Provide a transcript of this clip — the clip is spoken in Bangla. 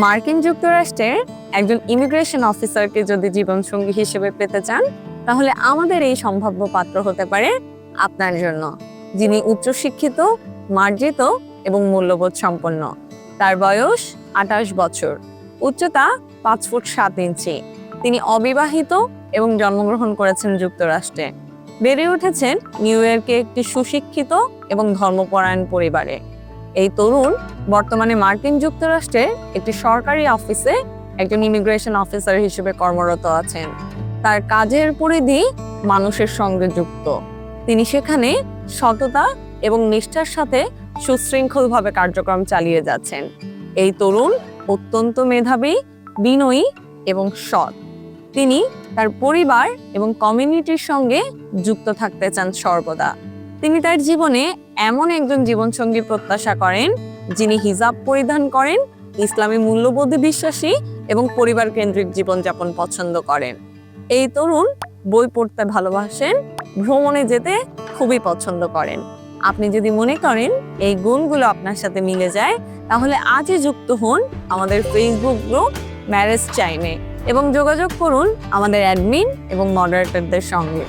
মার্কিন যুক্তরাষ্ট্রের একজন ইমিগ্রেশন অফিসারকে যদি জীবনসঙ্গী হিসেবে পেতে চান, তাহলে আমাদের এই সম্ভাব্য পাত্র হতে পারে আপনার জন্য, যিনি উচ্চশিক্ষিত, মার্জিত এবং মূল্যবোধ সম্পন্ন। তার বয়স 28 বছর, উচ্চতা 5 ফুট 7 ইঞ্চি। তিনি অবিবাহিত এবং জন্মগ্রহণ করেছেন যুক্তরাষ্ট্রে। বেড়ে উঠেছেন নিউ ইয়র্কে একটি সুশিক্ষিত এবং ধর্মপরায়ণ পরিবারে। এই তরুণ বর্তমানে মার্কিন যুক্তরাষ্ট্রের একটি সরকারি অফিসে একজন ইমিগ্রেশন অফিসার হিসেবে কর্মরত আছেন। তার কাজের পরিধি মানুষের সঙ্গে যুক্ত। তিনি সেখানে সততা এবং নিষ্ঠার সাথে সুশৃঙ্খলভাবে কার্যক্রম চালিয়ে যাচ্ছেন। এই তরুণ অত্যন্ত মেধাবী, বিনয়ী এবং সৎ। তিনি তার পরিবার এবং কমিউনিটির সঙ্গে যুক্ত থাকতে চান সর্বদা। তিনি তার জীবনে এমন একজন জীবনসঙ্গী প্রত্যাশা করেন যিনি হিজাব পরিধান করেন, ইসলামী মূল্যবোধে বিশ্বাসী এবং পরিবার কেন্দ্রিক জীবনযাপন পছন্দ করেন। এই তরুণ বই পড়তে ভালোবাসেন, ভ্রমণে যেতে খুবই পছন্দ করেন। আপনি যদি মনে করেন এই গুণগুলো আপনার সাথে মিলে যায়, তাহলে আজই যুক্ত হন আমাদের ফেসবুক গ্রুপ ম্যারেজ চাইনে এবং যোগাযোগ করুন আমাদের অ্যাডমিন এবং মডারেটরদের সঙ্গে।